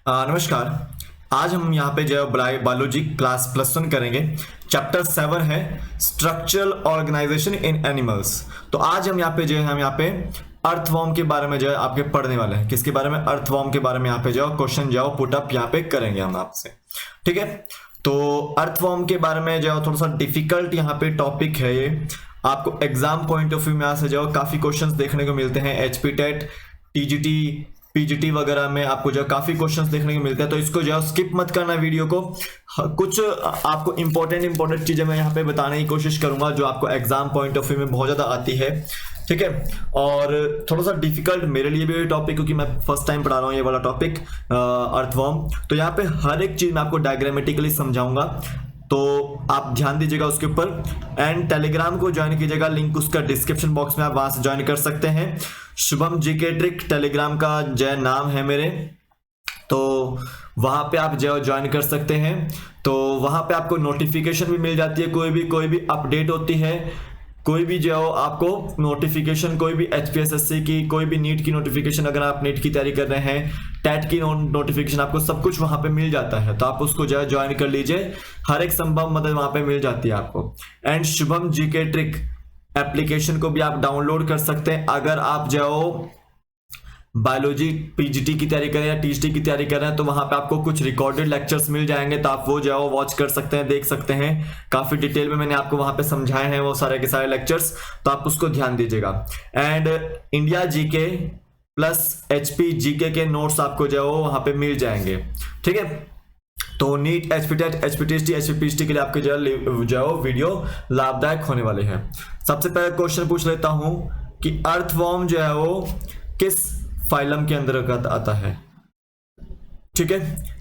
नमस्कार। आज हम यहाँ पे जो है बायोलॉजी क्लास +1 करेंगे। चैप्टर 7 है स्ट्रक्चरल ऑर्गेनाइजेशन इन एनिमल्स। तो आज हम यहाँ पे अर्थवॉर्म के बारे में जो है आपके पढ़ने वाले हैं। किसके बारे में? अर्थवॉर्म के बारे में यहाँ पे जो क्वेश्चन जो पुट अप यहाँ पे करेंगे हम आपसे। ठीक है, तो अर्थवॉर्म के बारे में जो थोड़ा सा डिफिकल्ट यहाँ पे टॉपिक है ये। आपको एग्जाम पॉइंट ऑफ व्यू में यहाँ से जो काफी क्वेश्चंस देखने को मिलते हैं। एचपी टेट, टीजीटी, पीजीटी वगैरह में आपको जो काफी क्वेश्चंस देखने को मिलते हैं। तो इसको जो स्किप मत करना वीडियो को। कुछ आपको इंपॉर्टेंट चीजें मैं यहाँ पे बताने की कोशिश करूंगा जो आपको एग्जाम पॉइंट ऑफ व्यू में बहुत ज्यादा आती है। ठीक है, और थोड़ा सा डिफिकल्ट मेरे लिए भी ये टॉपिक, क्योंकि मैं फर्स्ट टाइम पढ़ा रहा हूँ ये वाला टॉपिक अर्थवॉर्म। तो यहाँ पे हर एक चीज मैं आपको डायग्रामेटिकली समझाऊंगा, तो आप ध्यान दीजिएगा उसके ऊपर। एंड टेलीग्राम को ज्वाइन कीजिएगा, लिंक उसका डिस्क्रिप्शन बॉक्स में, आप वहां से ज्वाइन कर सकते हैं। शुभम जीके ट्रिक टेलीग्राम का जय नाम है मेरे, तो वहां पे आप जो ज्वाइन कर सकते हैं। तो वहां पे आपको नोटिफिकेशन भी मिल जाती है, कोई भी अपडेट होती है, कोई भी जो आपको नोटिफिकेशन, कोई भी एचपीएसएससी की, कोई भी नीट की नोटिफिकेशन, अगर आप नीट की तैयारी कर रहे हैं, टेट की नोटिफिकेशन, आपको सब कुछ वहां पे मिल जाता है। तो आप उसको जो है ज्वाइन कर लीजिए, हर एक संभव मदद वहां पे मिल जाती है आपको। And Shubham GK trick application को भी आप डाउनलोड कर सकते हैं। अगर आप जो बायोलॉजी पीजीटी की तैयारी करें या टीजीटी की तैयारी कर रहे हैं, तो वहां पे आपको कुछ रिकॉर्डेड लेक्चर्स मिल जाएंगे, तो आप वो जो वॉच कर सकते हैं, देख सकते हैं। काफी डिटेल में मैंने आपको वहां पे समझाए हैं वो सारे के सारे लेक्चर्स, तो आप उसको ध्यान दीजिएगा। And India GK plus HP GK के नोट्स आपको जो वहां पे मिल जाएंगे। ठीक है, तो नीट, एचपीटेट, एचपीटीएसटी, एचपीपीएसटी के लिए आपके जो वीडियो लाभदायक होने वाले हैं। सबसे पहले क्वेश्चन पूछ लेता हूं कि अर्थवॉर्म जो है वो किस फाइलम के अंतर्गत आता है। ठीक है,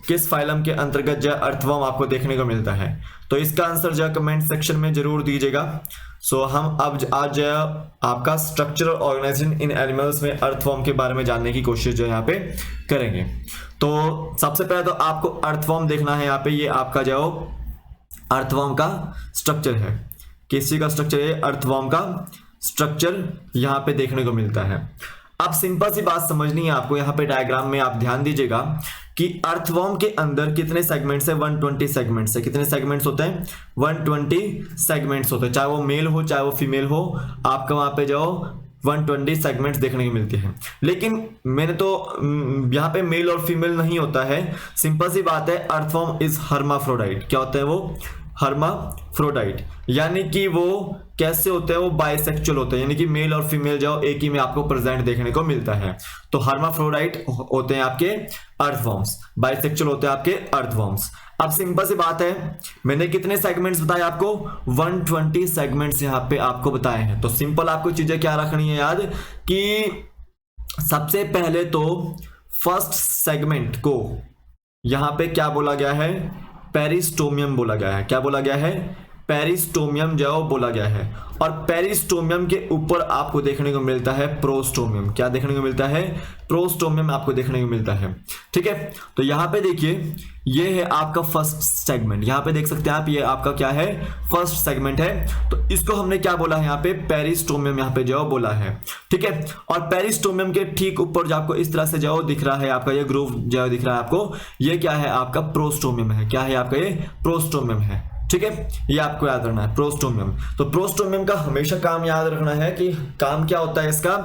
किस फाइलम के अंतर्गत जो अर्थवॉर्म आपको देखने को मिलता है, तो इसका आंसर जो कमेंट सेक्शन में जरूर दीजिएगा। सो हम अब आज आपका स्ट्रक्चरल ऑर्गेनाइजेशन इन एनिमल्स में अर्थवॉर्म के बारे में जानने की कोशिश जो यहाँ पे करेंगे। तो सबसे पहले तो आपको अर्थवॉर्म देखना है। यहाँ पे ये आपका जो अर्थवॉर्म का स्ट्रक्चर है। किसी का स्ट्रक्चर है? अर्थवॉर्म का स्ट्रक्चर यहाँ पे देखने को मिलता है। अब सिंपल सी बात समझनी है आपको, यहाँ पे डायग्राम में आप ध्यान दीजिएगा कि अर्थवॉर्म के अंदर कितने सेगमेंट्स है? 120 सेगमेंट्स है। कितने सेगमेंट्स होते हैं? 120 सेगमेंट्स होते हैं। चाहे वो मेल हो चाहे वो फीमेल हो, आपका वहां पे जो 120 सेगमेंट्स देखने को मिलते हैं। लेकिन मैंने तो यहाँ पे मेल और फीमेल नहीं होता है। सिंपल सी बात है, अर्थवॉर्म इज हर्माफ्रोडाइट। क्या होता है वो? हर्माफ्रोडाइट। यानी कि वो कैसे होते हैं? वो बाइसेक्सुअल होते हैं, यानी कि मेल और फीमेल जो एक ही में आपको प्रेजेंट देखने को मिलता है। तो हर्माफ्रोडाइट होते हैं आपके अर्थवॉर्म्स, बाइसेक्सुअल होते हैं आपके अर्थवॉर्म्स। अब सिंपल सी बात है, मैंने कितने सेगमेंट्स बताए आपको? 120 सेगमेंट्स यहाँ पे आपको बताए हैं। तो सिंपल आपको चीजें क्या रखनी है याद, कि सबसे पहले तो फर्स्ट सेगमेंट को यहां पे क्या बोला गया है? पेरिस्टोमियम बोला गया है। क्या बोला गया है? पेरिस्टोमियम जो बोला गया है। और पेरिस्टोमियम के ऊपर आपको देखने को मिलता है प्रोस्टोमियम। क्या देखने को मिलता है? प्रोस्टोमियम आपको देखने को मिलता है। ठीक है, तो यहां पे देखिए, ये है आपका फर्स्ट सेगमेंट। यहां पे देख सकते हैं आप, ये आपका क्या है? फर्स्ट सेगमेंट है। तो इसको हमने क्या बोला है? यहाँ पे पेरिस्टोमियम यहाँ पे जो बोला है। ठीक है, और पेरिस्टोमियम के ठीक ऊपर जो आपको इस तरह से जो दिख रहा है, आपका ये ग्रूव जो दिख रहा है आपको, ये क्या है? आपका प्रोस्टोमियम है। क्या है आपका? ये प्रोस्टोमियम है। ठीक है, ये आपको याद रखना है, प्रोस्टोमियम। तो प्रोस्टोमियम का हमेशा काम याद रखना है कि काम क्या होता है इसका,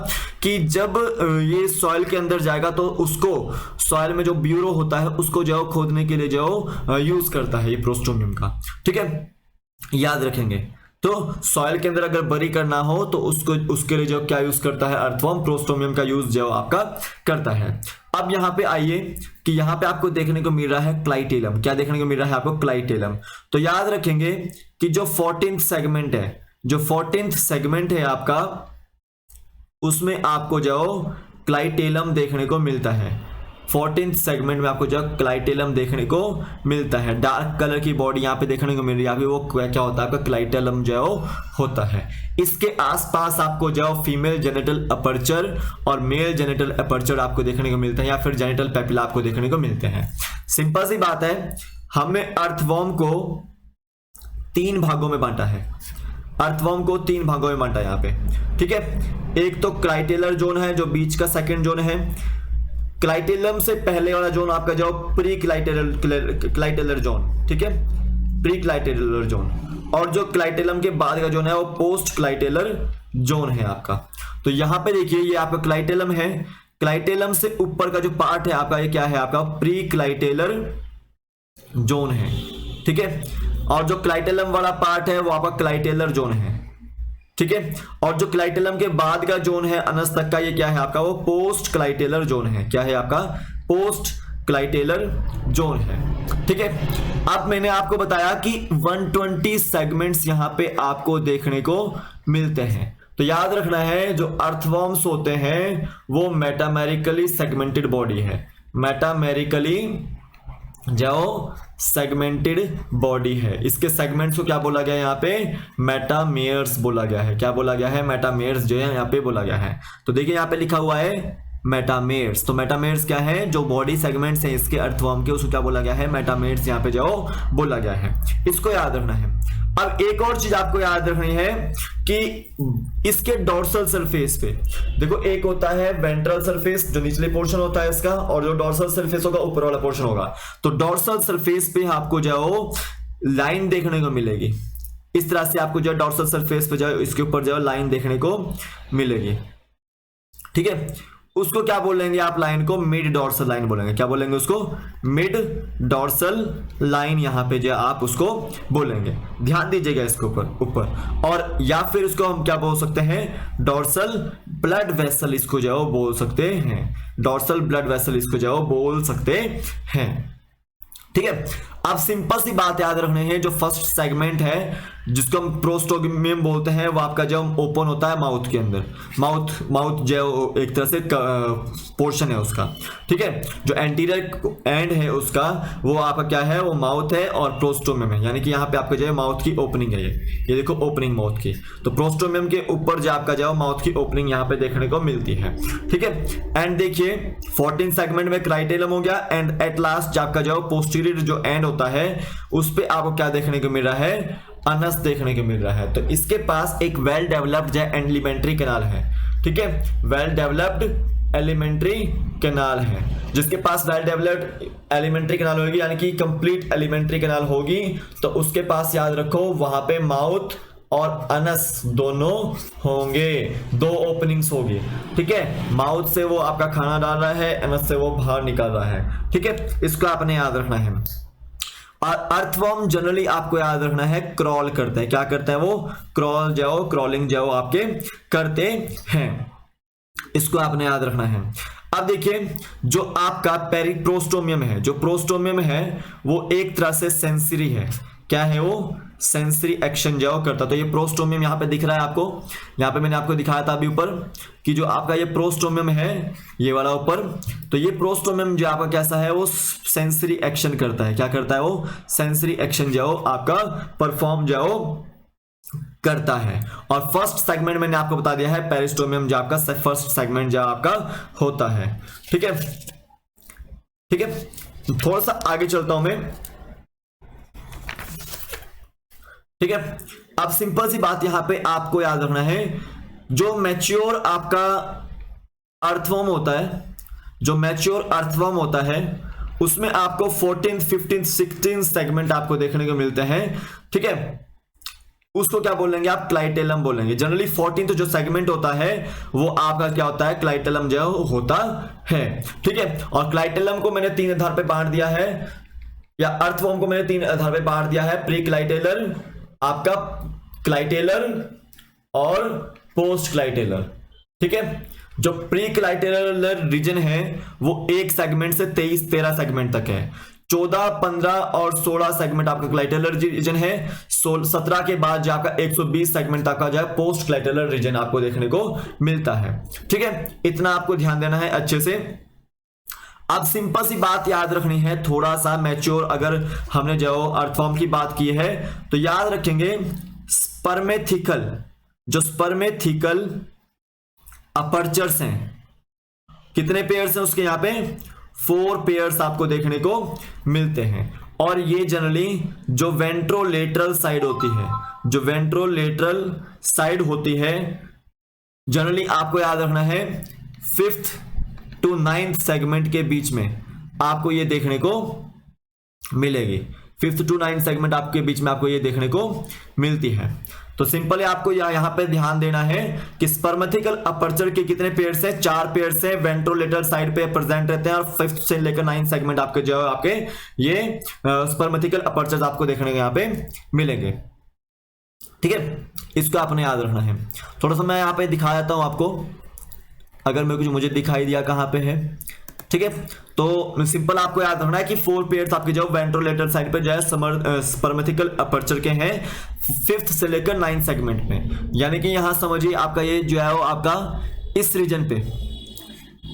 कि जब ये सॉइल के अंदर जाएगा तो उसको सॉइल में जो ब्यूरो होता है उसको जो खोदने के लिए जो यूज करता है ये प्रोस्टोमियम का। ठीक है, याद रखेंगे। तो सॉइल के अंदर अगर बरी करना हो तो उसके लिए जो क्या यूज करता है? अर्थवॉर्म प्रोस्टोमियम का यूज जो आपका करता है। अब यहां पे आइए कि यहां पे आपको देखने को मिल रहा है क्लाइटेलम। क्या देखने को मिल रहा है आपको? क्लाइटेलम। तो याद रखेंगे कि जो 14th सेगमेंट है, जो 14th सेगमेंट है आपका, उसमें आपको जो क्लाइटेलम देखने को मिलता है। 14th सेगमेंट में आपको जो क्लाइटेलम देखने को मिलता है। डार्क कलर की बॉडी यहाँ पे देखने को मिल रही है, वो क्या होता है? आपका क्लाइटेलम जो होता है। इसके आसपास आपको जो फीमेल जेनिटल अपर्चर और मेल जेनिटल अपर्चर आपको देखने को मिलता है, या फिर जेनिटल पेपिला आपको देखने को मिलते हैं। सिंपल सी बात है, हमने अर्थवॉर्म को 3 भागों में बांटा है। अर्थवॉर्म को 3 भागों में बांटा यहाँ पे। ठीक है, एक तो क्राइटेलर जोन है जो बीच का सेकंड जोन है। क्लाइटेलम से पहले वाला जोन आपका जो प्री क्लाइटेलर जोन, ठीक है, प्री क्लाइटेलर जोन, और जो क्लाइटेलम के बाद का जोन है वो पोस्ट क्लाइटेलर जोन है आपका। तो यहां पे देखिए ये आपका क्लाइटेलम है, क्लाइटेलम से ऊपर का जो पार्ट है आपका ये क्या है, आपका प्री क्लाइटेलर जोन है, ठीक है, और जो क्लाइटेलम वाला पार्ट है वो आपका क्लाइटेलर जोन है, ठीक है, और जो क्लाइटेलम के बाद का जोन है अनस तक का, ये क्या है आपका, वो पोस्ट क्लाइटेलर जोन है। क्या है आपका, पोस्ट क्लाइटेलर जोन है, ठीक है। अब मैंने आपको बताया कि 120 सेगमेंट्स यहां पे आपको देखने को मिलते हैं। तो याद रखना है जो अर्थवर्म्स होते हैं वो मेटामेरिकली सेगमेंटेड बॉडी है, मेटामेरिकली जो सेगमेंटेड बॉडी है। इसके सेगमेंट्स को क्या बोला गया है यहाँ पे, मेटामेयर्स बोला गया है। क्या बोला गया है, मेटामेयर्स जो है यहाँ पे बोला गया है। तो देखिए यहाँ पे लिखा हुआ है मेटामेयर्स। तो मेटामेयर्स क्या है, जो बॉडी सेगमेंट्स हैं इसके अर्थवर्म के, उसको क्या बोला गया है, मेटामेयर्स यहाँ पे जो बोला गया है। इसको याद रखना है। अब एक और चीज आपको याद रखनी है कि इसके डॉर्सल सरफेस पे देखो, एक होता है वेंट्रल सरफेस जो निचले पोर्शन होता है इसका, और जो डॉर्सल सरफेस होगा ऊपर वाला पोर्शन होगा। तो डॉर्सल सरफेस पे आपको जो लाइन देखने को मिलेगी, इस तरह से आपको जो डॉर्सल सरफेस पे जो इसके ऊपर जो लाइन देखने को मिलेगी, ठीक है। उसको क्या बोलेंगे आप, लाइन को मिड डॉर्सल लाइन बोलेंगे। क्या बोलेंगे उसको, मिड डॉर्सल लाइन, यहां पे जो आप उसको बोलेंगे। ध्यान दीजिएगा इसके ऊपर। और या फिर उसको हम क्या बोल सकते हैं, डॉर्सल ब्लड वेसल इसको जो बोल सकते हैं, डॉर्सल ब्लड वेसल इसको जो बोल सकते हैं, ठीक है। अब सिंपल सी बात याद रखने हैं, जो फर्स्ट सेगमेंट है जिसको हम प्रोस्टोमियम बोलते हैं वो आपका जब ओपन होता है माउथ के अंदर, माउथ जो एक तरह से पोर्शन है उसका, ठीक है। जो एंटीरियर एंड है उसका वो आपका क्या है, वो माउथ है और प्रोस्टोमियम है, यानी कि यहाँ पे आपका जो है माउथ की ओपनिंग है, ये देखो ओपनिंग माउथ की। तो प्रोस्टोमियम के ऊपर जो आपका जो माउथ की ओपनिंग यहाँ पे देखने को मिलती है, ठीक है। एंड देखिए 14 सेगमेंट में क्राइटेलम हो गया, एंड एट लास्ट जो आपका जो पोस्टीरियर जो एंड होता है उस पे आपको क्या देखने को मिल रहा है, अनस देखने को मिल रहा है। तो इसके पास एक वेल डेवलप्ड एलिमेंट्री कैनाल है, ठीक है, वेल डेवलप्ड एलिमेंट्री कैनाल है। जिसके पास वेल डेवलप्ड एलिमेंट्री कैनाल होगी, यानी कि कंप्लीट एलिमेंट्री कैनाल होगी, तो उसके पास याद रखो वहां पे माउथ और अनस दोनों होंगे, दो ओपनिंग्स होगी, ठीक है। माउथ से वो आपका खाना डाल रहा है, अनस से वो बाहर निकल रहा है, ठीक है। इसको आपने याद रखना है। और अर्थवर्म जनरली आपको याद रखना है क्रॉल करते हैं। क्या करते हैं वो, क्रॉलिंग जो आपके करते हैं, इसको आपने याद रखना है। अब देखिए जो आपका पेरिप्रोस्टोमियम है, जो प्रोस्टोमियम है वो एक तरह से सेंसरी है। क्या है वो, सेंसरी एक्शन जो करता। तो ये प्रोस्टोमियम यहाँ पे दिख रहा है आपको, यहाँ पे मैंने आपको दिखाया था अभी ऊपर कि जो आपका ये प्रोस्टोमियम है ये वाला ऊपर, तो ये प्रोस्टोमियम जो आपका कैसा है, वो सेंसरी एक्शन करता है। क्या करता है वो, सेंसरी एक्शन जो आपका परफॉर्म जो करता है। और फर्स्ट सेगमेंट मैंने आपको बता दिया है पेरिस्टोमियम जो आपका फर्स्ट सेगमेंट जो आपका होता है, ठीक है, ठीक है। थोड़ा सा आगे चलता हूं मैं, ठीक है। अब सिंपल सी बात यहां पे आपको याद रखना है, जो मैच्योर आपका अर्थवर्म होता है, जो मैच्योर अर्थवर्म होता है उसमें आपको 14, 15, 16 सेगमेंट आपको देखने को मिलते हैं, ठीक है। उसको क्या बोलेंगे आप, क्लाइटेलम बोलेंगे। जनरली 14 तो जो सेगमेंट होता है वो आपका क्या होता है, क्लाइटेलम जो होता है, ठीक है। और क्लाइटेलम को मैंने 3 आधार पे बांट दिया है, या अर्थवर्म को मैंने 3 आधार पे बांट दिया है, प्री क्लाइटेलर, आपका क्लाइटेलर और पोस्ट क्लाइटेलर, ठीक है। जो प्री क्लाइटेलर रीजन है वो एक सेगमेंट से 13 सेगमेंट तक है। 14, 15 और 16 सेगमेंट आपका क्लाइटेलर रीजन है। 17 के बाद जो आपका 120 सेगमेंट तक का जो है पोस्ट क्लाइटेलर रीजन आपको देखने को मिलता है, ठीक है। इतना आपको ध्यान देना है अच्छे से। अब सिंपल सी बात याद रखनी है, थोड़ा सा मैच्योर अगर हमने जो अर्थवर्म की बात की है तो याद रखेंगे स्पर्मेथिकल, जो स्पर्मेथिकल अपर्चर्स हैं, कितने पेयर्स हैं उसके यहाँ पे, 4 पेयर्स आपको देखने को मिलते हैं। और ये जनरली जो वेंट्रोलेटरल साइड होती है, जो वेंट्रोलेटरल साइड होती है, जनरली आपको याद रखना है 5th टू 9th सेगमेंट के बीच में आपको ये देखने को मिलेगी। 5th टू 9th सेगमेंट आपके बीच में आपको ये देखने को मिलती है। तो सिंपली आपको यहाँ पे ध्यान देना है कि स्पर्मेथिकल अपर्चर के कितने पेयर्स हैं, 4 पेयर्स हैं, वेंट्रोलेटरल साइड पे प्रेजेंट रहते हैं, और 5th से लेकर 9th सेगमेंट आपके जो है आपके ये स्पर्मेथिकल अपर्चर्स आपको देखने को यहाँ पे मिलेंगे। ठीक है, इसको आपने याद रखना है। थोड़ा सा मैं यहाँ पे दिखा देता हूं आपको, अगर मैं कुछ मुझे दिखाई दिया कहां पे है। ठीक है, तो सिंपल आपको याद रखना है कि 4 पेयर्स आपके जो वेंट्रोलेटरल साइड पे जो है स्पर्मेथिकल अपर्चर के हैं 5th से लेकर 9th सेगमेंट में। यानी कि यहां समझिए आपका ये जो है वो आपका इस रीजन पे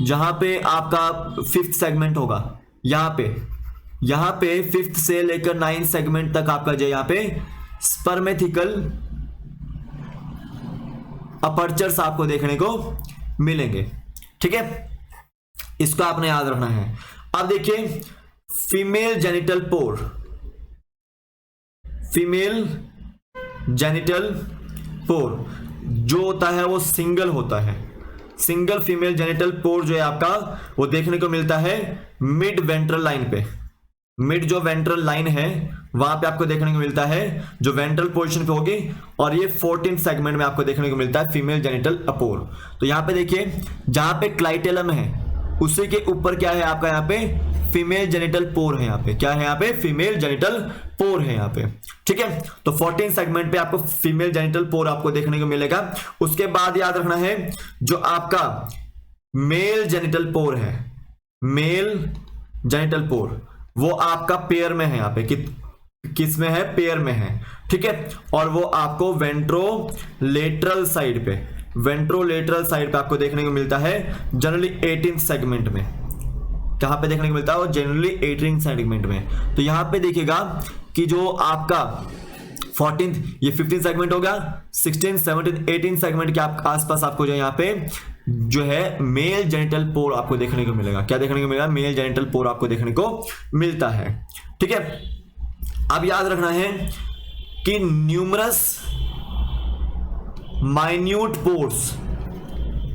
जहां पे आपका 5th सेगमेंट होगा, यहाँ पे 5th से लेकर 9th सेगमेंट तक आपका जो यहाँ पे स्पर्मेथिकल अपर्चर्स आपको देखने को मिलेंगे। ठीक है, इसको आपने याद रखना है। अब देखिए फीमेल जेनिटल पोर, फीमेल जेनिटल पोर जो होता है वो सिंगल होता है। सिंगल फीमेल जेनिटल पोर जो है आपका वो देखने को मिलता है मिड वेंट्रल लाइन पे। मिड जो वेंट्रल लाइन है वहां पे आपको देखने को मिलता है, जो वेंट्रल पोजीशन पे होगी, और ये 14th सेगमेंट में आपको देखने को मिलता है फीमेल जेनिटल अपोर। तो यहाँ पे देखिए जहां पे क्लाइटेलम है उसी के ऊपर क्या है आपका यहाँ पे फीमेल जेनिटल पोर है। यहाँ पे क्या है, यहाँ पे फीमेल जेनिटल पोर है यहाँ पे। ठीक है, तो 14th सेगमेंट पे आपको फीमेल जेनिटल पोर आपको देखने को मिलेगा। उसके बाद याद रखना है जो आपका मेल जेनिटल पोर है, मेल जेनिटल पोर वो आपका पेयर में है, यहाँ पे किस में है, पेयर में है। ठीक है, और वो आपको वेंट्रोलेटरल साइड पे, वेंट्रोलेटरल साइड पे आपको देखने को मिलता है जनरली 18th सेगमेंट में। कहां पे देखने को मिलता है वो जनरली 18th सेगमेंट में। तो यहां पे देखिएगा कि जो आपका 14th ये 15th सेगमेंट होगा, 16th 17th 18th सेगमेंट के आसपास आपको जो यहाँ पे जो है मेल जेनिटल पोर आपको देखने को मिलेगा। क्या देखने को मिलेगा, मेल जेनिटल पोर आपको देखने को मिलता है। ठीक है, अब याद रखना है कि न्यूमरस माइन्यूट पोर्स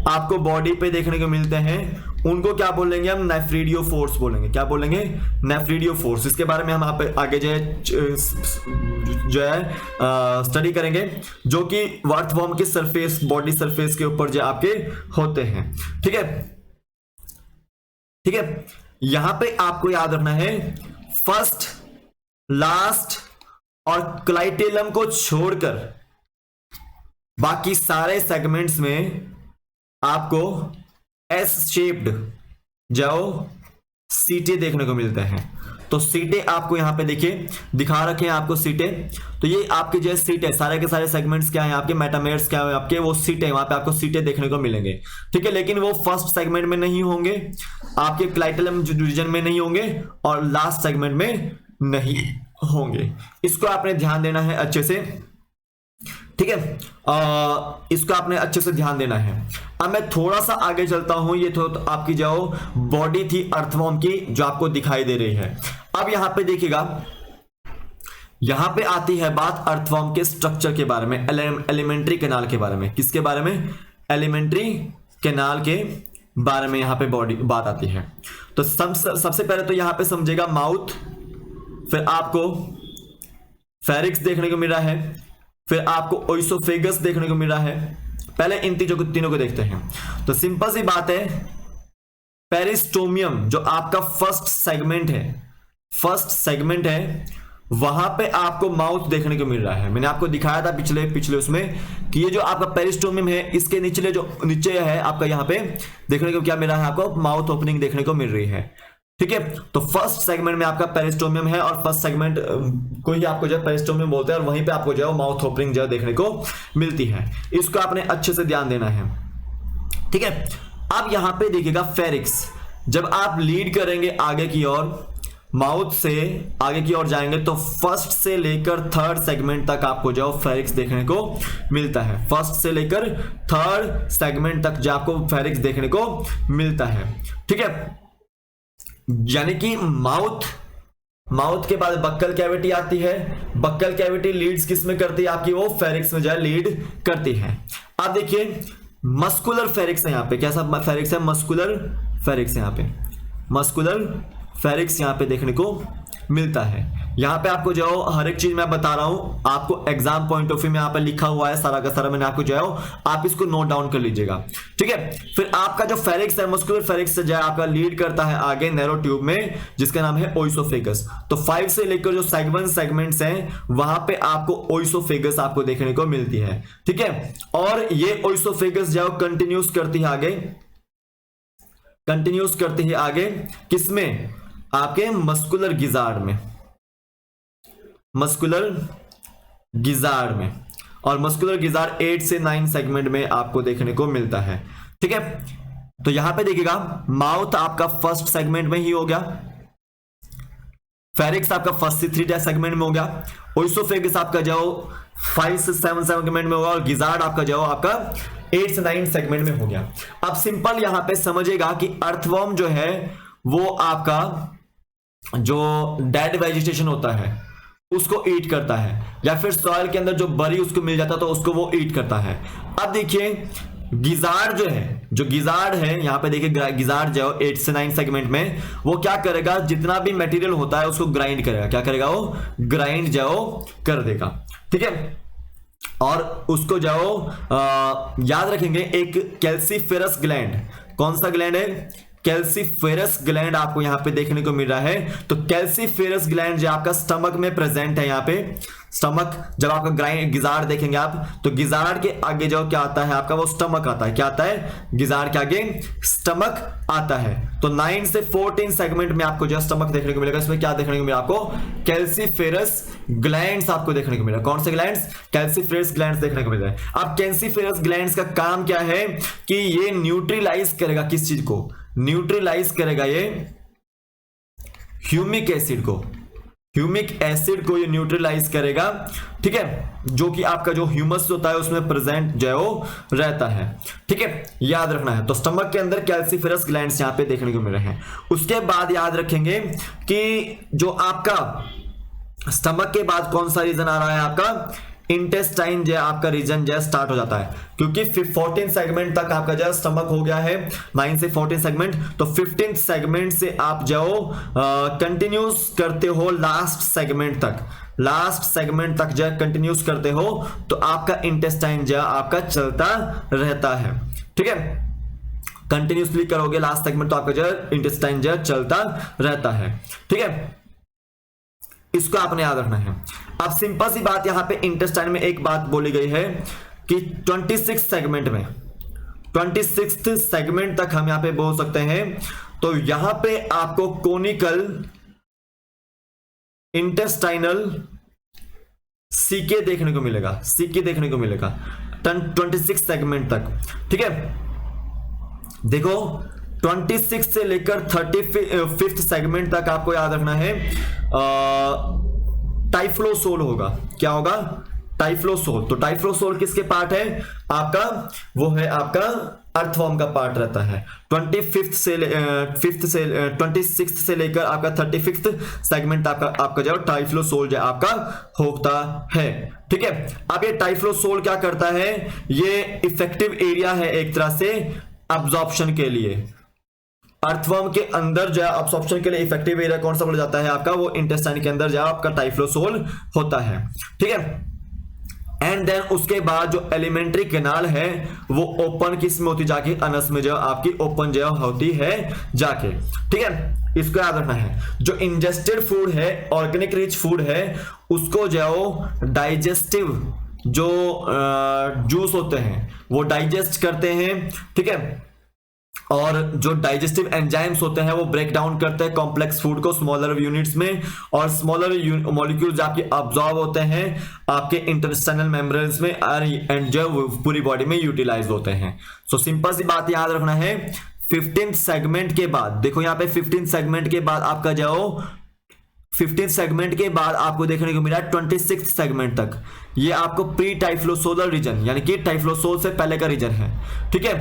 आपको बॉडी पे देखने को मिलते हैं, उनको क्या बोलेंगे हम, नेफ्रिडियो फोर्स बोलेंगे। क्या बोलेंगे, नेफ्रिडियो फोर्स। इसके बारे में हम आप आगे जो है स्टडी करेंगे, जो कि अर्थवॉर्म के सरफेस, बॉडी सरफेस के ऊपर जो आपके होते हैं। ठीक है, ठीक है, यहां पे आपको याद रखना है फर्स्ट, लास्ट और क्लाइटेलम को छोड़कर बाकी सारे सेगमेंट्स में आपको एस शेप्ड जो सीटे देखने को मिलते हैं। तो सीटे आपको यहां पे देखिए दिखा रखे हैं आपको सीटे। तो ये आपके जो सीट है, सारे के सारे सेगमेंट्स क्या है आपके, मेटामेर्स क्या है आपके, वो सीटे, वहां पे आपको सीटे देखने को मिलेंगे। ठीक है, लेकिन वो फर्स्ट सेगमेंट में नहीं होंगे, आपके क्लाइटेलम रीजन में नहीं होंगे, और लास्ट सेगमेंट में नहीं होंगे। इसको आपने ध्यान देना है अच्छे से। ठीक है, इसको आपने अच्छे से ध्यान देना है। अब मैं थोड़ा सा आगे चलता हूं। ये तो आपकी जो बॉडी थी अर्थवॉर्म की जो आपको दिखाई दे रही है। अब यहां पे देखिएगा, यहां पे आती है बात अर्थवॉर्म के स्ट्रक्चर के बारे में, एलिमेंट्री कैनाल के बारे में। किसके बारे में, एलिमेंट्री कैनाल के बारे में यहां पे बॉडी बात आती है। तो सबसे पहले तो यहां पे समझेगा माउथ, फिर आपको फेरिक्स देखने को मिल रहा है, फिर आपको ओइसोफेगस देखने को मिल रहा है। पहले इन तीनों को देखते हैं। तो सिंपल सी बात है, पेरिस्टोमियम जो आपका फर्स्ट सेगमेंट है, वहां पे आपको माउथ देखने को मिल रहा है। मैंने आपको दिखाया था पिछले उसमें कि ये जो आपका पेरिस्टोमियम है, इसके नीचे है आपका यहाँ पे देखने को क्या मिल रहा है, आपको माउथ ओपनिंग देखने को मिल रही है। ठीक है, तो फर्स्ट सेगमेंट में आपका पेरिस्टोमियम है, और फर्स्ट सेगमेंट को ही आपको जो पेरिस्टोमियम बोलते हैं, और वहीं पे आपको जो है माउथ ओपनिंग जो देखने को मिलती है। इसको आपने अच्छे से ध्यान देना है। ठीक है, अब यहां पे देखिएगा फेरिक्स, जब आप लीड करेंगे आगे की ओर, माउथ से आगे की ओर जाएंगे, तो फर्स्ट से लेकर थर्ड सेगमेंट तक आपको जो फेरिक्स देखने को मिलता है। फर्स्ट से लेकर थर्ड सेगमेंट तक जो आपको फेरिक्स देखने को मिलता है। ठीक है, यानी कि माउथ के बाद बक्कल कैविटी आती है। बक्कल कैविटी लीड्स किस में करती है आपकी, वो फेरिक्स में जो लीड करती है। अब देखिए मस्कुलर फेरिक्स है, यहाँ पे कैसा फेरिक्स है, मस्कुलर फेरिक्स यहाँ पे, मस्कुलर फेरिक्स यहाँ पे देखने को मिलता है। यहाँ पे आपको जो हर एक चीज मैं बता रहा हूँ, आपको एग्जाम पॉइंट ऑफ व्यू में यहाँ पे लिखा हुआ है सारा का सारा, मैंने आपको जो है आप इसको नोट डाउन कर लीजिएगा, ठीक है। फिर आपका जो फेरिक्स है, मस्कुलर फेरिक्स जो है आपका लीड करता है आगे नैरो ट्यूब में, जिसका नाम है ओइसोफेगस। तो 5 से लेकर जो सेगमेंट्स हैं वहां पे आपको ओइसोफेगस आपको देखने को मिलती है, ठीक है। और ये ओइसोफेगस जो कंटिन्यूस करती है आगे, कंटिन्यूस करती है आगे किसमें, आपके मस्कुलर गिजार्ड में, मस्कुलर गिजार्ड में। और मस्कुलर गिजार्ड 8 से 9 सेगमेंट में आपको देखने को मिलता है, ठीक है। तो यहां पे देखिएगा माउथ आपका फर्स्ट सेगमेंट में ही हो गया, फेरिक्स आपका फर्स्ट से 3 सेगमेंट में हो गया, ओइसोफेगस आपका जो 5 से 7 सेगमेंट में होगा, और गिजार्ड आपका जो आपका 8 से 9 सेगमेंट में हो गया। अब सिंपल यहां पे समझिएगा कि अर्थवर्म जो है वो आपका जो डेड वेजिटेशन होता है उसको ईट करता है, या फिर सॉइल के अंदर जो बरी उसको मिल जाता है तो उसको वो ईट करता है। अब देखिए गिजार्ड जो है, जो गिजार्ड है यहाँ पे देखिए, गिजार्ड जो 8 से 9 सेगमेंट में वो क्या करेगा, जितना भी मटेरियल होता है उसको ग्राइंड करेगा, क्या करेगा वो ग्राइंड जो कर देगा, ठीक है। और उसको जो याद रखेंगे एक कैल्सीफेरस ग्लैंड, कौन सा ग्लैंड है, कैल्सीफेरस ग्लैंड आपको यहां पे देखने को मिल रहा है। तो कैल्सीफेरस ग्लैंड जो आपका स्टमक में प्रेजेंट है, यहां पे स्टमक, जब आपका गिजार्ड देखेंगे आप तो गिजार्ड के आगे जो क्या आता है आपका, वो स्टमक आता है, क्या आता है, गिजार्ड के आगे स्टमक आता है। तो 9 से 14 सेगमेंट में आपको जो स्टमक देखने को मिलेगा, इसमें क्या देखने को मिलेगा आपको, कैल्सीफेरस ग्लैंड्स आपको देखने को मिलेगा। कौन से ग्लैंड्स, कैल्सीफेरस ग्लैंड्स देखने को मिल रहा है। अब कैल्सीफेरस ग्लैंड्स का काम क्या है कि ये न्यूट्रलाइज करेगा किस चीज को, न्यूट्रलाइज करेगा ये ह्यूमिक एसिड को, ह्यूमिक एसिड को ये न्यूट्रलाइज करेगा, ठीक है, जो कि आपका जो ह्यूमस होता है उसमें प्रेजेंट जो रहता है, ठीक है, याद रखना है। तो स्टमक के अंदर कैल्सीफेरस ग्लैंड्स यहां पे देखने को मिल रहे हैं। उसके बाद याद रखेंगे कि जो आपका स्टमक के बाद कौन सा रीजन आ रहा है, आपका इंटेस्टाइन जो आपका रीजन जो स्टार्ट हो जाता है, क्योंकि 14 सेगमेंट तक आपका जो स्टमक हो गया है, 9 से 14 सेगमेंट, तो 15 सेगमेंट से आप जो कंटिन्यूस करते हो लास्ट सेगमेंट तक, लास्ट सेगमेंट तक जो कंटिन्यूस करते हो तो आपका इंटेस्टाइन जो आपका चलता रहता है, ठीक है। कंटिन्यूसली करोगे लास्ट सेगमेंट तो आपका जो इंटेस्टाइन जो चलता रहता है, ठीक है, इसको आपने याद रखना है। अब सिंपल सी बात, यहां पे इंटेस्टाइन में एक बात बोली गई है कि 26 सेगमेंट में, 26 सेगमेंट तक हम यहां पे बोल सकते हैं। तो यहां पे आपको कोनिकल इंटेस्टाइनल सीके देखने को मिलेगा, सीके देखने को मिलेगा 26 सेगमेंट तक, ठीक है। देखो 26 से लेकर 35th सेगमेंट तक आपको याद रखना है टाइफ्लोसोल होगा, क्या होगा, टाइफ्लोसोल। तो टाइफ्लोसोल किसके पार्ट है आपका, वो है आपका अर्थवर्म का पार्ट रहता है। 26 से लेकर आपका 35th सेगमेंट आपका जो टाइफ्लोसोल जो आपका होता है, ठीक है। अब ये टाइफ्लोसोल क्या करता है, ये इफेक्टिव एरिया है एक तरह से अब्जॉर्प्शन के लिए, अर्थवर्म के अंदर जो अब्सॉर्प्शन के लिए इफेक्टिव एरिया कौन सा बोला जाता है आपका, वो इंटेस्टाइन के अंदर जो आपका टाइफ्लोसोल होता है, ठीक है। एंड देन उसके बाद जो एलिमेंट्री कैनाल है वो ओपन किस में होती जाके, अनस में जो आपकी ओपन जो होती है जाके, ठीक है, इसको याद रखना है। जो इंजेस्टेड फूड है, ऑर्गेनिक रिच फूड है, उसको जो डाइजेस्टिव जो जूस होते हैं वो डाइजेस्ट करते हैं, ठीक है, और जो डाइजेस्टिव एंजाइम्स होते हैं वो ब्रेक डाउन करते हैं कॉम्प्लेक्स फूड को स्मॉलर यूनिट्स में, और स्मॉलर मॉलिक्यूल्स आपके अब्सॉर्ब होते हैं आपके इंटेस्टाइनल मेम्ब्रेन्स में, एंड जो पूरी बॉडी में यूटिलाइज होते हैं। सो सिंपल सी बात याद रखना है, 15 सेगमेंट के बाद, देखो यहाँ पे 15 सेगमेंट के बाद आपका जो 15 सेगमेंट के बाद आपको देखने को मिला 26 सेगमेंट तक, ये आपको प्री टाइफ्लोसोलर रीजन यानी कि टाइफ्लोसोल से पहले का रीजन है, ठीक है।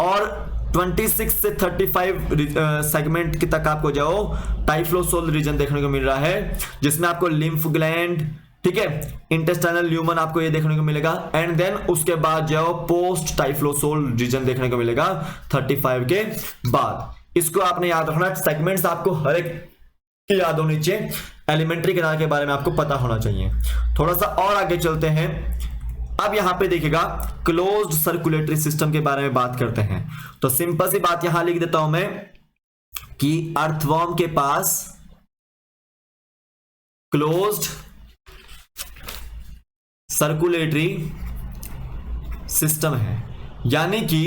और 26 से 35 सेगमेंट तक आपको जो टाइफ्लोसोल रीजन देखने को मिल रहा है, जिसमें आपको लिम्फ ग्लैंड, ठीक है, इंटेस्टाइनल ल्यूमन आपको ये देखने को मिलेगा, एंड देन उसके बाद जो पोस्ट टाइफ्लोसोल रीजन देखने को मिलेगा 35 के बाद। इसको आपने याद रखना, सेगमेंट्स आपको हर एक की याद होनी चाहिए, एलिमेंट्री किनार के बारे में आपको पता होना चाहिए। थोड़ा सा और आगे चलते हैं, अब यहां पे देखिएगा क्लोज्ड सर्कुलेटरी सिस्टम के बारे में बात करते हैं। तो सिंपल सी बात यहां लिख देता हूं मैं कि अर्थवर्म के पास क्लोज्ड सर्कुलेटरी सिस्टम है, यानी कि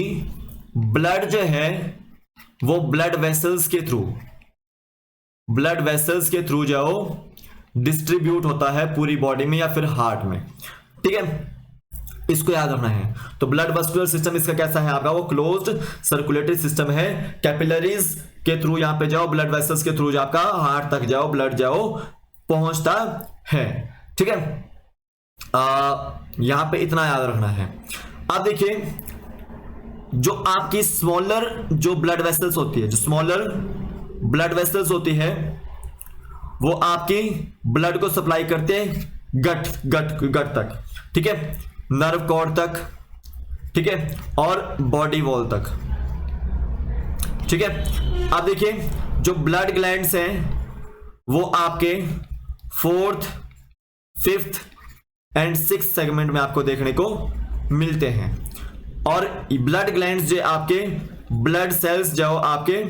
ब्लड जो है वो ब्लड वेसल्स के थ्रू जो डिस्ट्रीब्यूट होता है पूरी बॉडी में या फिर हार्ट में, ठीक है, इसको याद रखना है। तो ब्लड वस्कुलर सिस्टम इसका कैसा है आपका, वो क्लोज्ड सर्कुलेटरी सिस्टम है। कैपिलरीज के थ्रू यहां पे जाओ, ब्लड वेसल्स के थ्रू आपका हार्ट तक जाओ, ब्लड पहुंचता है, ठीक है। यहां पे इतना याद रखना है। अब देखिए जो आपकी स्मॉलर जो ब्लड वेसल्स होती है, जो स्मॉलर ब्लड वेसल्स होती है वो आपकी ब्लड को सप्लाई करते हैं गट तक, ठीक है, नर्व कॉर्ड तक, ठीक है, और बॉडी वॉल तक, ठीक है। अब देखिए जो ब्लड ग्लैंड्स हैं वो आपके 4th, 5th and 6th segment में आपको देखने को मिलते हैं। और ब्लड ग्लैंड्स जो आपके ब्लड सेल्स जो आपके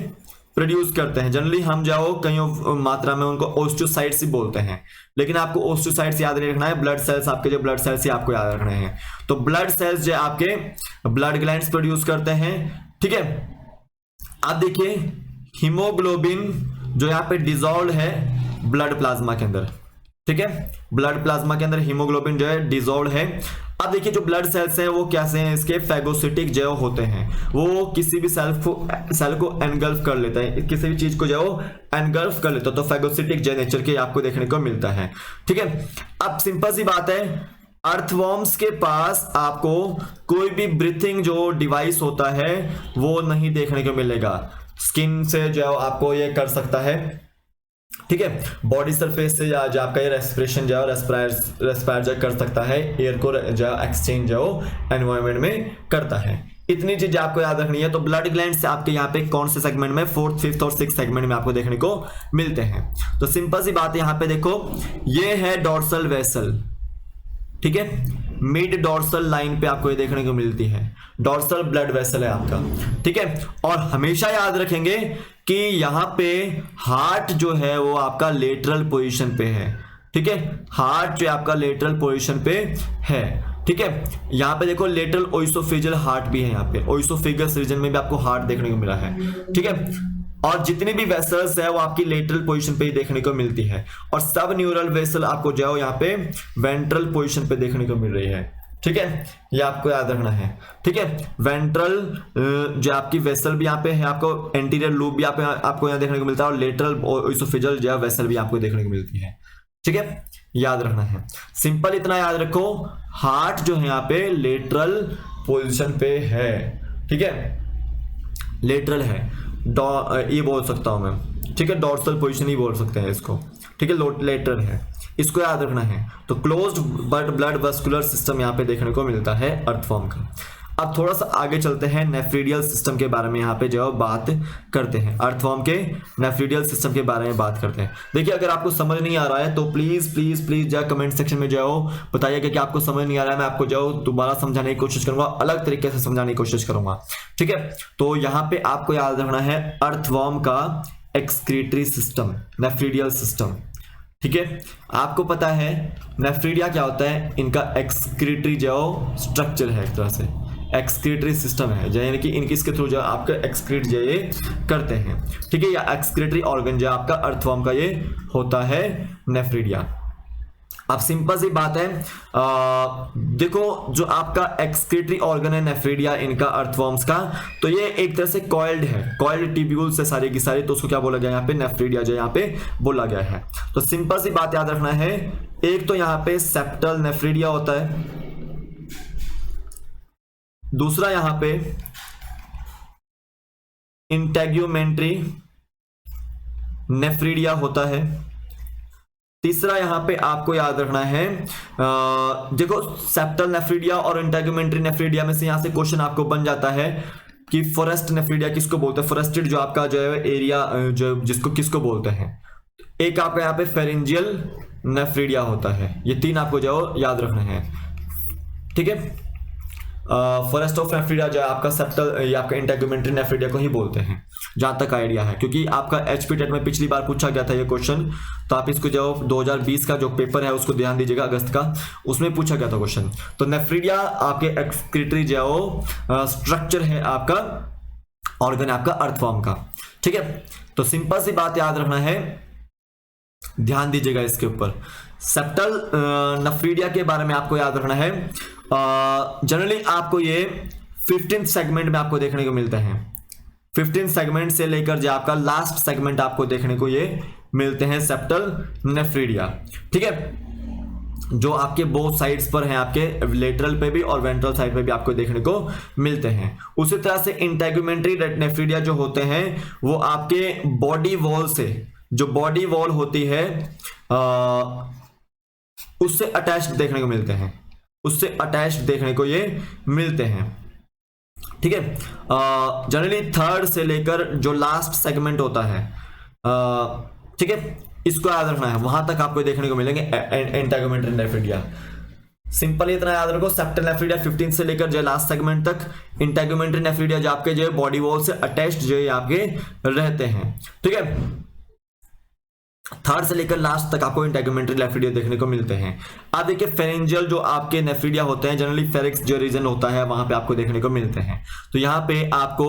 प्रोड्यूस करते हैं, जनरली हम कई मात्रा में उनको ओस्टियोसाइट्स ही बोलते हैं, लेकिन आपको ओस्टियोसाइट्स याद नहीं रखना है, ब्लड सेल्स आपके जो ब्लड सेल्स ही आपको याद रखने हैं। तो ब्लड सेल्स जो आपके ब्लड ग्लैंड्स प्रोड्यूस करते हैं, ठीक है। अब देखिए हीमोग्लोबिन जो यहाँ पे डिसॉल्व है ब्लड प्लाज्मा के अंदर, ठीक है, ब्लड प्लाज्मा के अंदर हीमोग्लोबिन जो है डिसॉल्व है। अब देखिए जो ब्लड सेल्स हैं वो कैसे हैं, इसके फैगोसिटिक जो होते हैं, वो किसी भी सेल को एनगल्फ कर लेता है, किसी भी चीज को एनगल्फ कर लेता है, तो फैगोसिटिक जो नेचर के आपको देखने को मिलता है, ठीक है। अब सिंपल सी बात है, अर्थवर्म्स के पास आपको कोई भी ब्रीथिंग जो डिवाइस होता है वो नहीं देखने को मिलेगा। स्किन से जो आपको ये कर सकता है, ठीक है, बॉडी सरफेस से जो आपका ये रेस्पिरेशन जो रेस्पायर जो कर सकता है, एयर को जो एक्सचेंज जो एनवायरनमेंट में करता है। इतनी चीज आपको याद रखनी है। तो ब्लड ग्लैंड से आपके यहाँ पे कौन से सेगमेंट में, 4th, 5th और 6th सेगमेंट में आपको देखने को मिलते हैं। तो सिंपल सी बात है, यहाँ पे देखो ये है डॉर्सल वेसल, ठीक है, मिड डॉर्सल लाइन पे आपको ये देखने को मिलती है, डॉर्सल ब्लड वेसल है आपका, ठीक है। और हमेशा याद रखेंगे कि यहां पे हार्ट जो है वो आपका लेटरल पोजीशन पे है, ठीक है, हार्ट जो आपका लेटरल पोजीशन पे है, ठीक है। यहां पे देखो लेटरल ओइसोफेजियल हार्ट भी है, यहाँ पे ओइसोफेगस रीजन में भी आपको हार्ट देखने को मिला है, ठीक है। और जितनी भी वेसल्स है वो आपकी लेटरल पोजीशन पे ही देखने को मिलती है, और सब न्यूरल वेसल आपको जो यहाँ पे वेंट्रल पोजीशन पे देखने को मिल रही है, ठीक है, ये आपको याद रखना है, ठीक है। वेंट्रल जो आपकी वेसल भी यहाँ पे है, आपको एंटीरियर लूप भी आपको यहाँ देखने को मिलता है, और लेटरल ओइसोफेजियल जो वेसल भी आपको देखने को मिलती है, ठीक है, याद रखना है। सिंपल इतना याद रखो, हार्ट जो है यहाँ पे लेटरल पोजीशन पे है, ठीक है, लेटरल है, ये बोल सकता हूं मैं, ठीक है, डॉर्सल पोजीशन ही बोल सकते हैं इसको, ठीक है, लेटरल है, इसको याद रखना है। तो क्लोज्ड ब्लड वस्कुलर सिस्टम यहाँ पे देखने को मिलता है अर्थवर्म का। अब थोड़ा सा आगे चलते हैं, नेफ्रीडियल सिस्टम के बारे में यहाँ पे जो बात करते हैं, अर्थवर्म के नेफ्रीडियल सिस्टम के बारे में बात करते हैं। देखिए अगर आपको समझ नहीं आ रहा है तो प्लीज प्लीज प्लीज जो कमेंट सेक्शन में जाओ, बताइएगा कि आपको समझ नहीं आ रहा है, मैं आपको जो दोबारा समझाने की कोशिश करूंगा, अलग तरीके से समझाने की कोशिश करूंगा, ठीक है। तो यहाँ पे आपको याद रखना है अर्थवर्म का एक्सक्रीटरी सिस्टम, नेफ्रीडियल सिस्टम, ठीक है। आपको पता है नेफ्रीडिया क्या होता है, इनका एक्सक्रीटरी जो स्ट्रक्चर है, एक तरह से एक्सक्रीटरी सिस्टम है, यानी कि इनकी इसके थ्रू जो आपका एक्सक्रीट जो ये करते हैं, ठीक है, या एक्सक्रीटरी ऑर्गन जो आपका अर्थवर्म का ये होता है नेफ्रीडिया। अब सिंपल सी बात है, देखो जो आपका एक्सक्रीटरी ऑर्गन है नेफ्रीडिया इनका अर्थवर्म्स का, तो ये एक तरह से कॉइल्ड है, कॉइल्ड ट्यूब्यूल से सारी की सारी, तो उसको क्या बोला गया यहाँ पे, नेफ्रीडिया जो यहाँ पे बोला गया है। तो सिंपल सी बात याद रखना है, एक तो यहाँ पे सेप्टल नेफ्रीडिया होता है, दूसरा यहां पे इंटेग्यूमेंट्री नेफ्रीडिया होता है, तीसरा यहां पे आपको याद रखना है, देखो सेप्टल नेफ्रीडिया और इंटेग्यूमेंट्री नेफ्रीडिया में से यहां से क्वेश्चन आपको बन जाता है, कि फॉरेस्ट नेफ्रीडिया किसको बोलते हैं, फॉरेस्टेड जो आपका जो है एरिया जो जिसको किसको बोलते हैं। एक आपका यहाँ पे फेरेंजियल नेफ्रीडिया होता है, ये 3 आपको जो याद रखना है, ठीक है। फॉरेस्ट ऑफ नेफ्रीडिया जो है आपका सेप्टल या आपका इंटेगुमेंट्री नेफ्रीडिया को ही बोलते हैं, जहां तक आइडिया है, क्योंकि आपका एचपी टेट में पिछली बार पूछा गया था ये क्वेश्चन, तो आप इसको जो 2020 का जो पेपर है उसको ध्यान दीजिएगा, अगस्त का, उसमें पूछा गया था क्वेश्चन। तो नेफ्रीडिया आपके एक्सक्रीटरी जो स्ट्रक्चर है आपका ऑर्गन आपका अर्थवर्म का, ठीक है। तो सिंपल सी बात याद रखना है, ध्यान दीजिएगा इसके ऊपर। सेप्टल नेफ्रीडिया के बारे में आपको याद रखना है, जनरली आपको ये 15 सेगमेंट में आपको देखने को मिलते हैं। 15 सेगमेंट से लेकर जो आपका लास्ट सेगमेंट आपको देखने को ये मिलते हैं सेप्टल नेफ्रीडिया, ठीक है। जो आपके बोथ साइड्स पर हैं, आपके लेटरल पे भी और वेंट्रल साइड पे भी आपको देखने को मिलते हैं। उसी तरह से इंटेगुमेंट्री नेफ्रीडिया जो होते हैं वो आपके बॉडी वॉल से, जो बॉडी वॉल होती है उससे अटैच्ड देखने को मिलते हैं, उससे अटैच्ड देखने को ये मिलते हैं, ठीक है। जनरली थर्ड से लेकर जो लास्ट सेगमेंट होता है, ठीक है, इसको याद रखना है, वहां तक आपको देखने को मिलेंगे इंटेगुमेंट्री नेफ्रीडिया। सिंपल इतना याद रखो, सेप्टल नेफ्रीडिया 15 से लेकर जो लास्ट सेगमेंट तक, इंटेगुमेंट्री नेफ्रीडिया जो आपके जो बॉडी वॉल से अटैच्ड जो आपके रहते हैं, ठीक है। थर्ड से लेकर लास्ट तक आपको इंटेगुमेंट्री नेफ्रीडिया देखने को मिलते हैं। अब देखिए फेरेंजियल जो आपके नेफ्रीडिया होते हैं, जनरली फेरिक्स जो रीजन होता है वहां पे आपको देखने को मिलते हैं। तो यहाँ पे आपको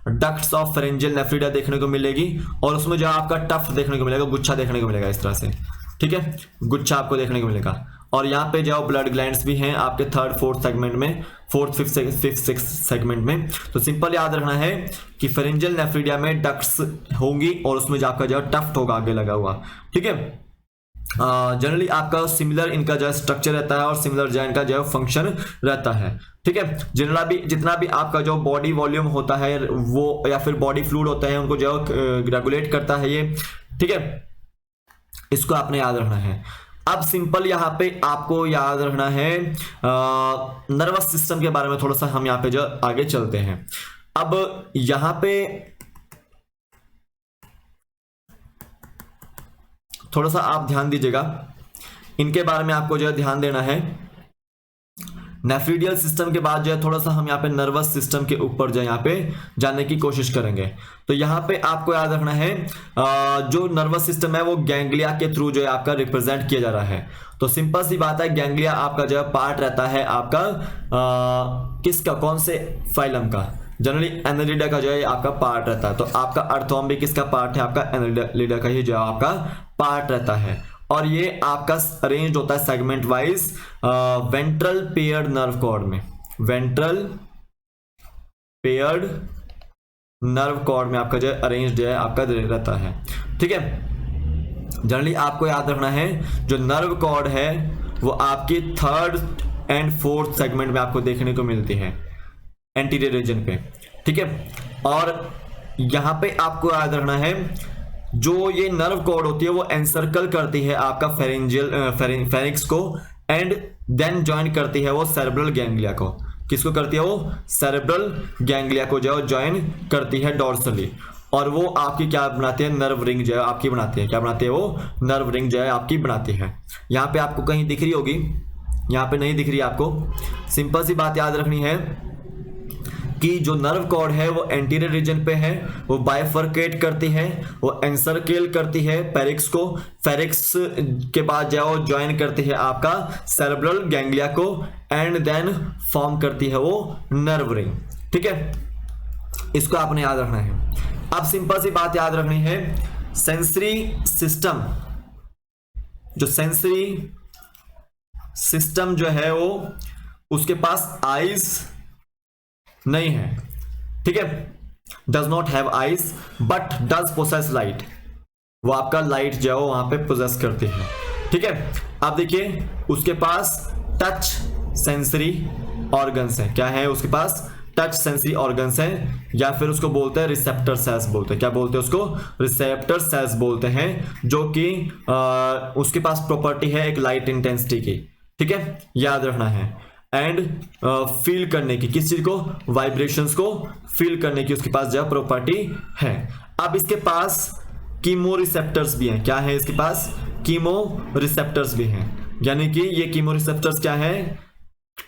डक्ट्स ऑफ फेरेंजियल नेफ्रीडिया देखने को मिलेगी और उसमें जो आपका टफ्ट देखने को मिलेगा, गुच्छा देखने को मिलेगा इस तरह से, ठीक है, गुच्छा आपको देखने को मिलेगा। और यहाँ पे जो ब्लड ग्लैंड्स भी हैं आपके थर्ड फोर्थ सेगमेंट में, फोर्थ फिफ्थ सिक्स्थ सेगमेंट में। तो सिंपल याद रखना है कि फेरेंजियल नेफ्रीडिया में डक्ट्स होंगी और उसमें जो आपका जो टफ्ट होगा आगे लगा हुआ, ठीक है। जनरली आपका सिमिलर इनका जो स्ट्रक्चर रहता है और सिमिलर जो इनका जो फंक्शन रहता है, ठीक है। जितना भी आपका जो बॉडी वॉल्यूम होता है वो या फिर बॉडी फ्लूइड होते हैं उनको जो रेगुलेट करता है ये, ठीक है, इसको आपने याद रखना है। अब सिंपल यहाँ पे आपको याद रखना है नर्वस सिस्टम के बारे में, थोड़ा सा हम यहाँ पे जो आगे चलते हैं। अब यहाँ पे थोड़ा सा आप ध्यान दीजिएगा, इनके बारे में आपको जो है ध्यान देना है। नेफ्रीडियल सिस्टम के बाद जो है थोड़ा सा हम यहाँ पे नर्वस सिस्टम के ऊपर जो है यहाँ पे जाने की कोशिश करेंगे। तो यहाँ पे आपको याद रखना है जो नर्वस सिस्टम है वो गैंग्लिया के थ्रू जो है आपका रिप्रेजेंट किया जा रहा है। तो सिंपल सी बात है, गैंग्लिया आपका जो है पार्ट रहता है आपका किसका, कौन से फाइलम का, जनरली एनालिडा का जो है आपका पार्ट रहता है। तो आपका अर्थवर्म भी किसका पार्ट है, आपका एनालिडा का ही जो है आपका पार्ट रहता है। और ये आपका अरेंज होता है segment wise ventral paired nerve cord में, वेंट्रल पेयर्ड नर्व कॉर्ड में आपका जो है अरेंज जो है आपका रहता है, ठीक है। जनरली आपको याद रखना है जो नर्व कॉर्ड है वो आपकी थर्ड एंड फोर्थ सेगमेंट में आपको देखने को मिलती है, एंटीरियर रीजन पे, ठीक है। और यहां पे आपको याद रखना है जो ये नर्व कॉर्ड होती है वो एनसर्कल करती है आपका फेरिक्स को एंड देन ज्वाइन करती है वो सेरेब्रल गैंग्लिया को। किसको करती है वो, सेरेब्रल गैंग्लिया को जो ज्वाइन करती है डॉर्सली, और वो आपकी क्या बनाती है, नर्व रिंग जो है आपकी बनाती है, क्या बनाती है वो, नर्व रिंग जो है आपकी बनाती है। यहाँ पे आपको कहीं दिख रही होगी, यहाँ पे नहीं दिख रही आपको। सिंपल सी बात याद रखनी है कि जो नर्व कॉर्ड है वो एंटीरियर रीजन पे है, वो बाइफर्केट करती है, वो एनसर्केल करती है फेरिक्स को, फेरिक्स के बाद जो ज्वाइन करती है आपका सेरेब्रल गैंग्लिया को एंड देन फॉर्म करती है वो नर्व रिंग, ठीक है। इसको आपने याद रखना है। अब सिंपल सी बात याद रखनी है, सेंसरी सिस्टम, जो सेंसरी सिस्टम जो है वो उसके पास आईज नहीं है, ठीक है, does not have eyes but does possess light, वो आपका लाइट जो है वहां पे पोजेस करती है, ठीक है। अब देखिए उसके पास टच सेंसरी ऑर्गन्स है, क्या है उसके पास, टच सेंसरी ऑर्गन्स है, या फिर उसको बोलते हैं रिसेप्टर सेल्स बोलते हैं, क्या बोलते हैं उसको, रिसेप्टर सेल्स बोलते हैं, जो कि उसके पास प्रॉपर्टी है एक लाइट इंटेंसिटी की, ठीक है, याद रखना है। एंड फील करने की, किस चीज को, वाइब्रेशंस को फील करने की उसके पास जो प्रॉपर्टी है। अब इसके पास कीमो रिसेप्टर्स भी हैं। क्या है इसके पास, कीमो रिसेप्टर्स भी हैं, यानी कि ये कीमो रिसेप्टर्स क्या है,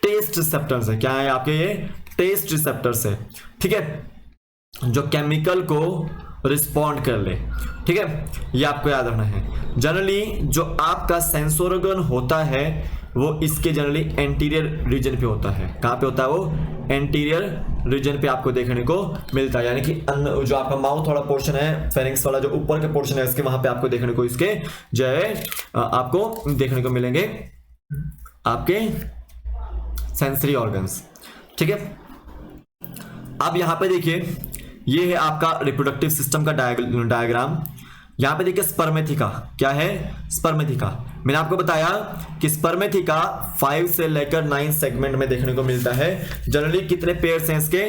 टेस्ट रिसेप्टर्स है। क्या है आपके, ये टेस्ट रिसेप्टर्स है, ठीक है, जो केमिकल को रिस्पॉन्ड कर ले, ठीक है, ये आपको याद रखना है। जनरली जो आपका सेंसर ऑर्गन होता है वो इसके जनरली एंटीरियर रीजन पे होता है। कहाँ पे होता है वो, एंटीरियर रीजन पे आपको देखने को मिलता है, यानी कि जो आपका माउथ वाला पोर्शन है, फेरिंक्स वाला जो ऊपर का पोर्शन है इसके, वहां पे आपको देखने को इसके जो है आपको देखने को मिलेंगे आपके सेंसरी ऑर्गन्स, ठीक है। अब यहां पे देखिए, ये है आपका रिप्रोडक्टिव सिस्टम का डायग्राम। यहां पे देखिए स्पर्मेथिका, क्या है, स्पर्मेथिका। मैंने आपको बताया कि स्पर्मेथिका 5 से लेकर 9 सेगमेंट में देखने को मिलता है। जनरली कितने पेयर्स हैं इसके,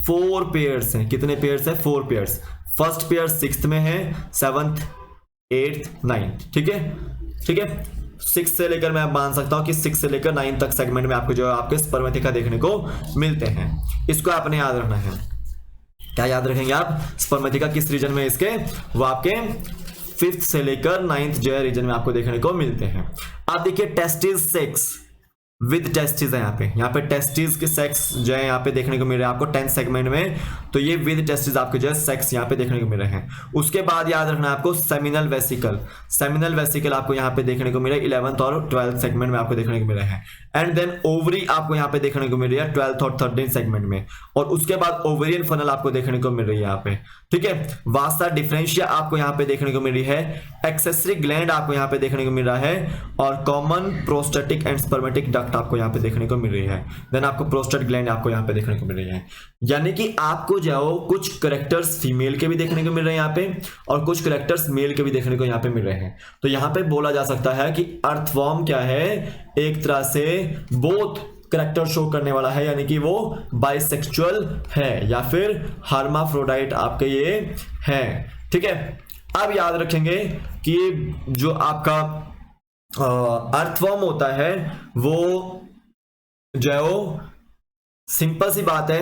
4 पेयर्स हैं। कितने पेयर्स हैं, 4 पेयर्स। फर्स्ट पेयर 6th में है, 7th 8th 9th, ठीक है, ठीक है। 6 से लेकर मैं मान सकता हूं कि 6 से लेकर 9 तक सेगमेंट में आपको जो है आपके स्पर्मेथिका देखने को मिलते हैं। इसको आपने याद रखना है। क्या याद रखेंगे आप, स्पर्मेथिका किस रीजन में इसके, वो आपके 5th से लेकर 9th जो है रीजन में आपको देखने को मिलते हैं। आप देखिए टेस्टिस सेक्स विद टेस्टिस है, यहाँ पे टेस्टिस के सेक्स जो है यहाँ पे देखने को मिल रहे हैं आपको 10th सेगमेंट में, तो ये विद टेस्टिस आपके जो है सेक्स यहाँ पे देखने को मिल रहे हैं। उसके बाद याद रखना है आपको सेमिनल वेसिकल, सेमिनल वेसिकल आपको यहाँ पे देखने को मिल रहा है 11th और 12th सेगमेंट में आपको देखने को मिल रहे हैं। एंड देन ओवरी आपको यहाँ पे देखने को मिल रही है 12th और 13th सेगमेंट में, और उसके बाद ओवेरियन फनल आपको देखने को मिल रही है यहाँ पे, ठीक है। वास्ता डिफरेंशिया आपको यहाँ पे देखने को मिल रही है, एक्सेसरी ग्लैंड आपको यहाँ पे देखने को मिल रहा है, और common prostatic and spermatic duct आपको यहाँ पे देखने को मिल रही है। देन आपको प्रोस्टेट ग्लैंड आपको यहाँ पे देखने को मिल रही है। यानी कि आपको जो कुछ करेक्टर्स फीमेल के भी देखने को मिल रहे हैं यहाँ पे, और कुछ करेक्टर्स मेल के भी देखने को यहाँ पे मिल रहे हैं। तो यहाँ पे बोला जा सकता है कि अर्थवॉर्म क्या है, एक तरह से बोथ करेक्टर शो करने वाला है, यानी कि वो बाइसेक्सुअल है या फिर हर्माफ्रोडाइट आपके ये है, ठीक है। अब याद रखेंगे कि जो आपका अर्थवॉर्म होता है वो जो सिंपल सी बात है,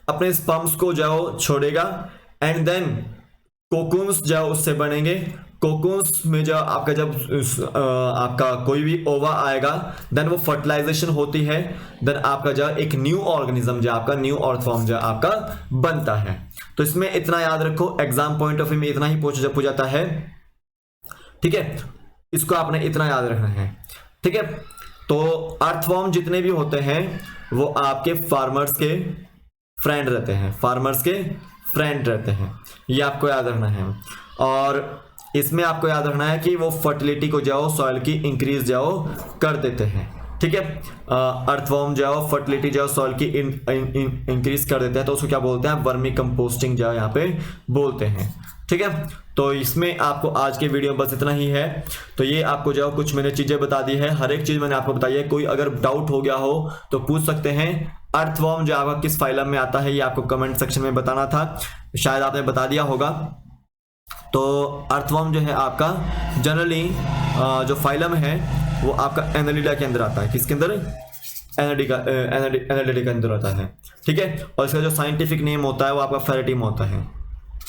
अपने स्पर्म्स को जो छोड़ेगा, एंड देन कोकून्स जो उससे बनेंगे। कोकून्स में जो आपका जब आपका कोई भी ओवा आएगा, देन वो फर्टिलाइजेशन होती है, देन आपका जो एक न्यू ऑर्गेनिज्म जो आपका न्यू अर्थवॉर्म जो आपका बनता है। तो इसमें इतना याद रखो, एग्जाम पॉइंट ऑफ व्यू में इतना ही पूछा जाता है, ठीक है। इसको आपने इतना याद रखना है, ठीक है। तो अर्थवॉर्म जितने भी होते हैं वो आपके फार्मर्स के फ्रेंड रहते हैं, फार्मर्स के फ्रेंड रहते हैं, ये आपको याद रखना है। और इसमें आपको याद रखना है कि वो फर्टिलिटी को जाओ, सॉइल की इंक्रीज जाओ कर देते हैं, ठीक है। अर्थवॉर्म जाओ फर्टिलिटी जाओ सॉइल की इंक्रीज कर देते हैं, तो उसको क्या बोलते हैं, वर्मी कंपोस्टिंग जाओ यहाँ पे बोलते हैं, ठीक है। तो इसमें आपको आज के वीडियो बस इतना ही है। तो ये आपको जो कुछ मैंने चीजें बता दी है, हर एक चीज मैंने आपको बताई है। कोई अगर डाउट हो गया हो तो पूछ सकते हैं। अर्थवॉर्म जो आपका किस फाइलम में आता है ये आपको कमेंट सेक्शन में बताना था, शायद आपने बता दिया होगा। तो अर्थवॉर्म जो है आपका जनरली जो फाइलम है वो आपका एनालिडा के अंदर आता है। किसके अंदर, एनालिडा के अंदर आता है, ठीक है। और इसका जो साइंटिफिक नेम होता है वो आपका फेरेटिमा होता है,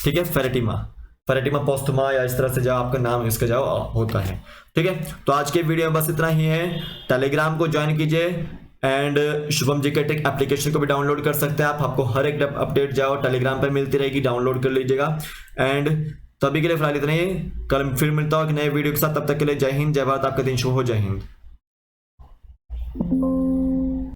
ठीक है, फेरेटिमा पोस्थुमा, या इस तरह से जो आपका नाम इसका जो होता है, ठीक है। तो आज के वीडियो में बस इतना ही है। टेलीग्राम को ज्वाइन कीजिए, and Shubham GK tech application को भी डाउनलोड कर सकते हैं आप। आपको हर एक अपडेट जाओ टेलीग्राम पर मिलती रहेगी, डाउनलोड कर लीजिएगा। एंड तभी के लिए फिलहाल इतना ही, कल फिर मिलता हूँ एक नए वीडियो के साथ। तब तक के लिए जय हिंद, जय भारत, आपका दिन शुभ हो, जय हिंद।